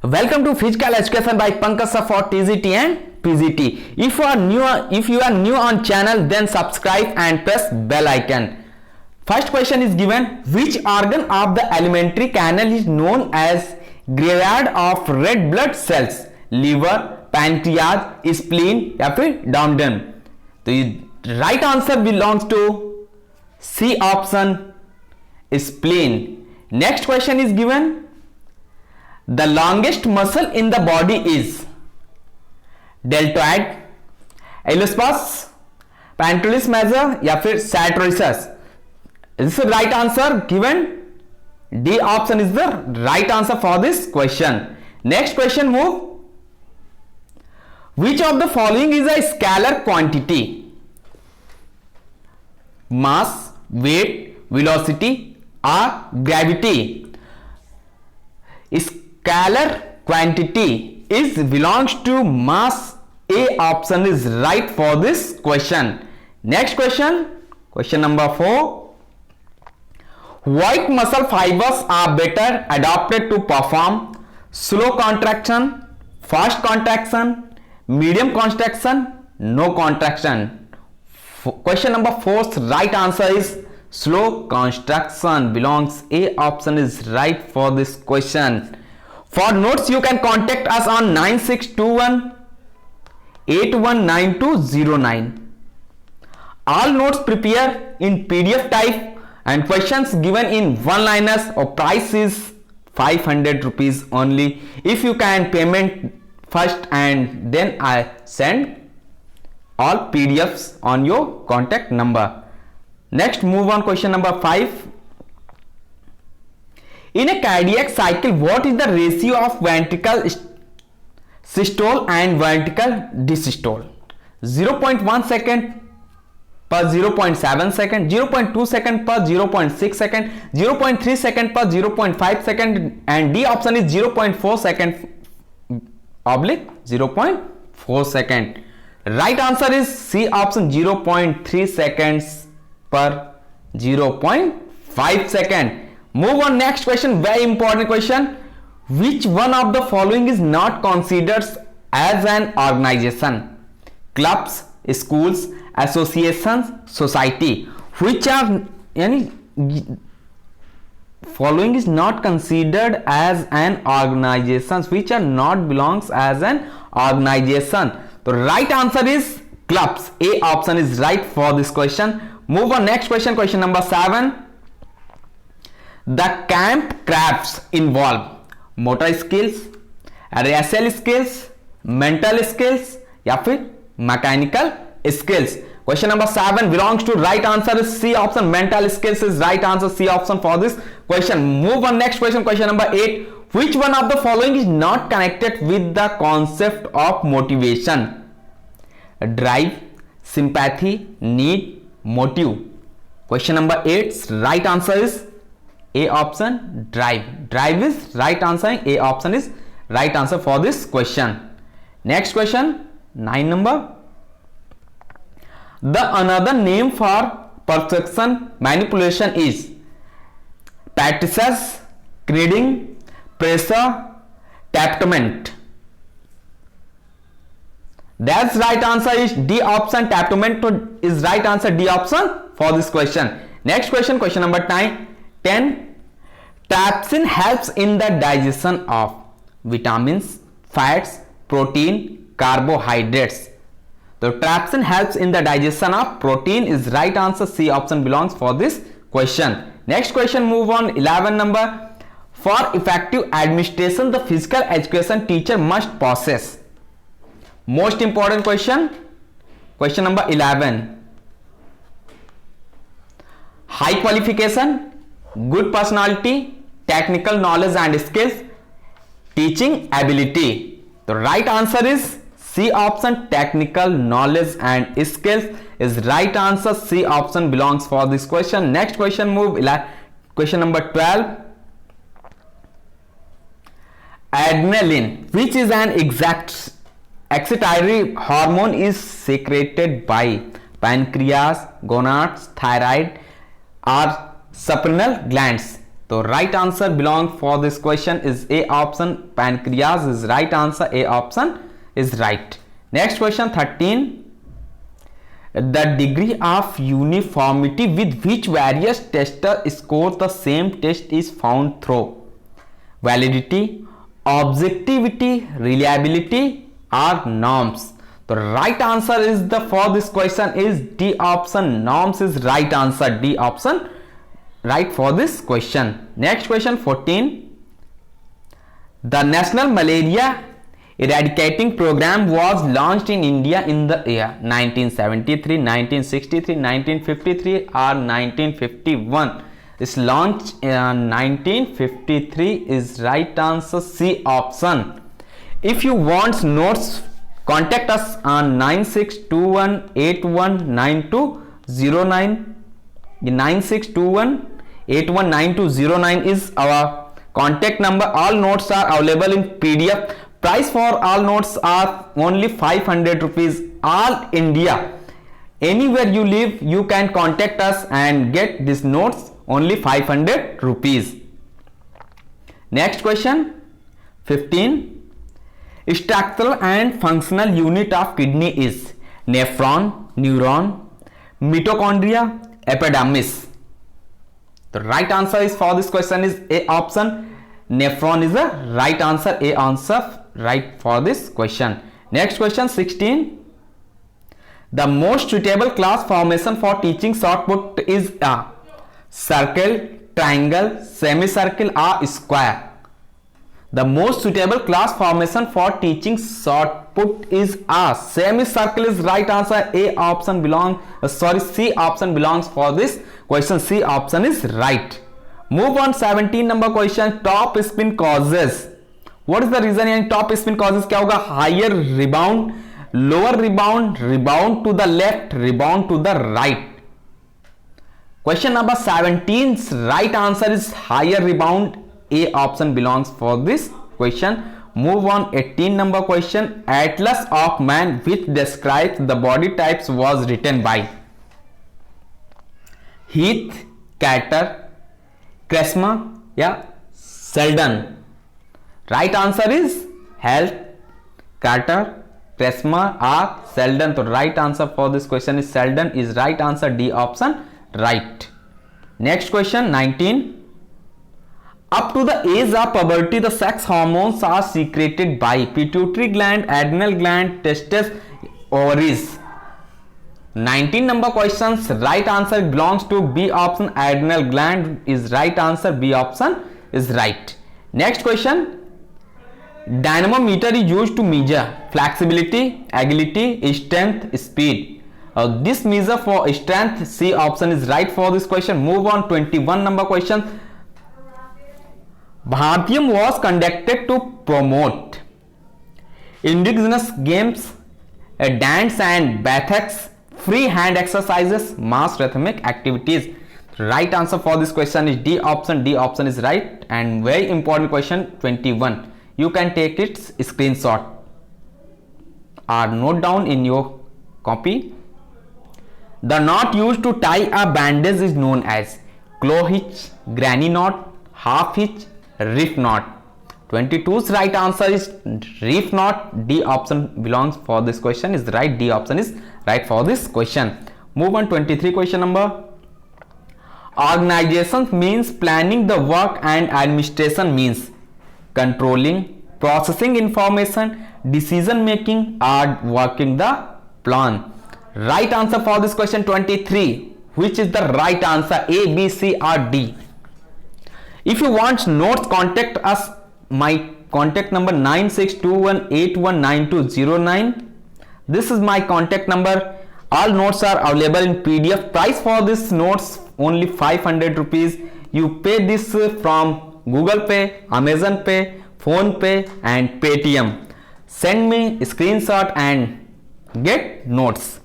Welcome to Physical Education by Pankaj Sir for TGT and PGT. If you are new on channel, then subscribe and press bell icon. First question is given: which organ of the alimentary canal is known as graveyard of red blood cells? Liver, pancreas, spleen या फिर duodenum? तो ये right answer belongs to C option, spleen. Next question is given: the longest muscle in the body is deltoid, iliopsoas, pectoralis major या फिर sartorius? This is the right answer given. D option is the right answer for this question. Next question move. Which of the following is a scalar quantity? Mass, weight, velocity or gravity? Scalar quantity is belongs to mass. A option is right for this question. Next question, question number 4. White muscle fibers are better adapted to perform slow contraction, fast contraction, medium contraction, no contraction? Question number 4's right answer is slow contraction. Belongs A option is right for this question. For notes you can contact us on 9621 819209. All notes prepare in PDF type and questions given in one-liners. Or price is 500 rupees only. If you can payment first and then I send all PDFs on your contact number. Next move on question number 5. In a cardiac cycle, what is the ratio of ventricle systole and ventricle disystole? 0.1 second per 0.7 second, 0.2 second per 0.6 second, 0.3 second per 0.5 second, and D option is 0.4 second oblique 0.4 second. Right answer is C option, 0.3 seconds per 0.5 second. Move on, next question, very important question. Which one of the following is not considered as an organization? Clubs, schools, associations, society. Which are following is not considered as an organization, which are not belongs as an organization? The right answer is clubs. A option is right for this question. Move on, next question, question number 7. The camp crafts involve motor skills, racial skills, mental skills या फिर mechanical skills? Question number 7 belongs to right answer is C option, mental skills is right answer, C option for this question. Move on, next question, question number 8. Which one of the following is not connected with the concept of motivation? Drive, sympathy, need, motive? Question number 8's right answer is A option, drive. Drive is right answer. A option is right answer for this question. Next question, 9 number. The another name for perception manipulation is practices, grading, pressure, tapement? That's right answer is D option, tapement is right answer, D option for this question. Next question, question number 10. Trypsin helps in the digestion of vitamins, fats, protein, carbohydrates. So trypsin helps in the digestion of protein is right answer, C option belongs for this question. Next question, move on, 11 number. For effective administration, the physical education teacher must possess. Most important question, question number 11. High qualification, good personality, technical knowledge and skills, teaching ability? The right answer is C option, technical knowledge and skills is right answer, C option belongs for this question. Next question, move question number 12. Adrenaline, which is an excitatory hormone, is secreted by pancreas, gonads, thyroid or suprarrenal glands? तो right answer belong for this question is A option, pancreas is right answer, A option is right. Next question 13. The degree of uniformity with which various testers score the same test is found through validity, objectivity, reliability or norms. The right answer is the for this question is D option, norms is right answer, D option right for this question. Next question 14. The National Malaria Eradicating Program was launched in India in the year 1973, 1963, 1953 or 1951. It's launched in 1953 is right answer, C option. If you want notes, contact us on 9621819209. 9621819209 is our contact number. All notes are available in PDF. Price for all notes are only 500 rupees. All India, anywhere you live, you can contact us and get these notes only 500 rupees. Next question 15. Structural and functional unit of kidney is nephron, neuron, mitochondria, epidermis. The right answer is for this question is A option, nephron is the right answer, A answer right for this question. Next question 16. The most suitable class formation for teaching short put is a circle, triangle, semicircle or square. The most suitable class formation for teaching short put is a semicircle is right answer, A option C option belongs for this question, C option is right. Move on 17 number question. Top spin causes. What is the reason in top spin causes? क्या होगा? Higher rebound, lower rebound, rebound to the left, rebound to the right. Question number 17's right answer is higher rebound, A option belongs for this question. Move on 18 number question. Atlas of Man which describes the body types was written by Heath, Carter, Kresma या Selden. Right answer is Heath, Carter, Kresma or Selden. तो right answer for this question is Selden is right answer, D option right. Next question 19. Up to the age of puberty, the sex hormones are secreted by pituitary gland, adrenal gland, testes, ovaries. 19 number questions. Right answer belongs to B option, adrenal gland is right answer, B option is right. Next question. Dynamometer is used to measure flexibility, agility, strength, speed. This measure for strength, C option is right for this question. Move on 21 number question. Bharatiyam was conducted to promote indigenous games, dance and bathics, free hand exercises, mass rhythmic activities. Right answer for this question is D option, D option is right. And very important question 21. You can take its screenshot or note down in your copy. The knot used to tie a bandage is known as claw hitch, granny knot, half hitch, reef knot. 22's right answer is reef knot. D option belongs for this question is right. D option is right for this question. Move on 23 question number. Organization means planning the work and administration means controlling, processing information, decision making or working the plan. Right answer for this question 23. Which is the right answer? A, B, C or D? If you want notes, contact us. My contact number 9621819209. This is my contact number. All notes are available in PDF. Price for this notes only 500 rupees. You pay this from Google Pay, Amazon Pay, Phone Pay and Paytm. Send me a screenshot and get notes.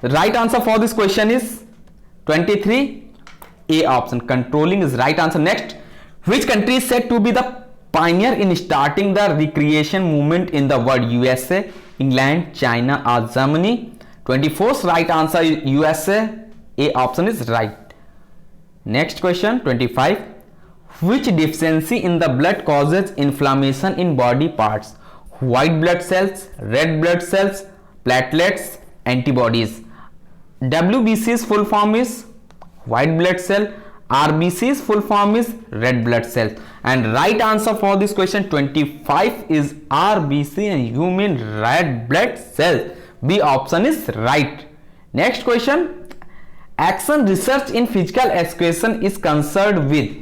Right answer for this question is 23. A option, controlling is right answer. Next, which country is said to be the pioneer in starting the recreation movement in the world? USA, England, China or Germany? 24th right answer is USA. A option is right. Next question 25. Which deficiency in the blood causes inflammation in body parts? White blood cells, red blood cells, platelets, antibodies. WBC's full form is white blood cell. RBC's full form is red blood cell. And right answer for this question 25 is RBC, and you mean red blood cell. B option is right. Next question. Action research in physical education is concerned with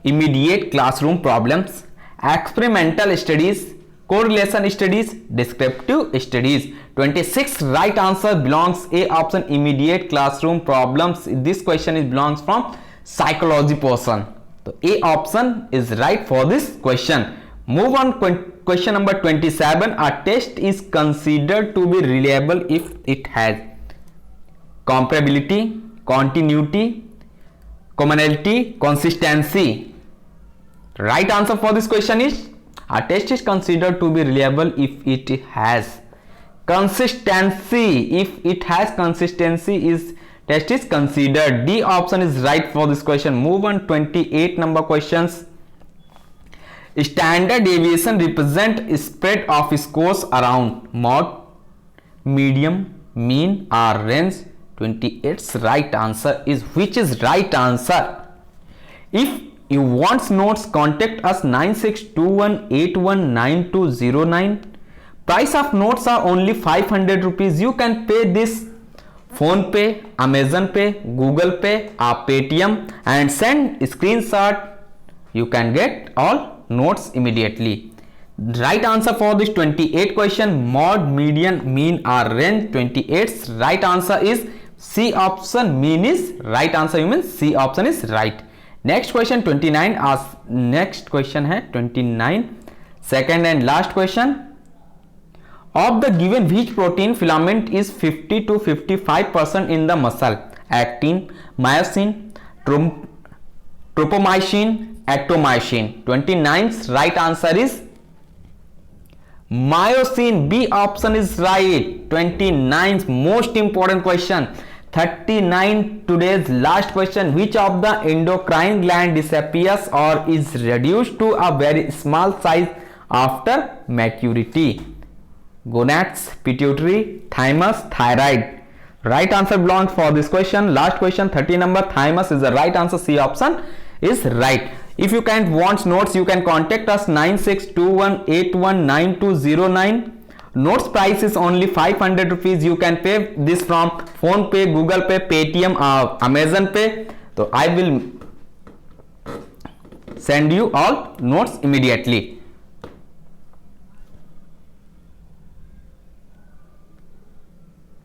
immediate classroom problems, experimental studies, correlation studies, descriptive studies. 26 right answer belongs A option, immediate classroom problems. This question is belongs from psychology portion. So A option is right for this question. Move on, question number 27. A test is considered to be reliable if it has comparability, continuity, commonality, consistency. Right answer for this question is a test is considered to be reliable if it has consistency. If it has consistency, is test is considered. D option is right for this question. Move on, 28 number questions. Standard deviation represent spread of scores around mode, medium, mean or range. 28's right answer is, which is right answer? If you want notes, contact us 9621819209. Price of notes are only 500 rupees. You can pay this Phone Pay, Amazon Pay, Google Pay or Paytm and send screenshot. You can get all notes immediately. Right answer for this 28 question, mod, median, mean or range. 28's right answer is C option, mean is right answer. You mean C option is right. Next question 29. Next question है 29, second and last question. Of the given, which protein filament is 50 to 55% in the muscle? Actin, myosin, tropomyosin, actomyosin. 29's right answer is myosin. B option is right. 29th most important question. 39 today's last question. Which of the endocrine gland disappears or is reduced to a very small size after maturity? Gonads, pituitary, thymus, thyroid. Right answer belongs for this question. Last question 30 number, thymus is the right answer. C option is right. If you can want notes, you can contact us 9621819209. Notes price is only 500 rupees. You can pay this from Phone Pay, Google Pay, Paytm or Amazon Pay. So I will send you all notes immediately.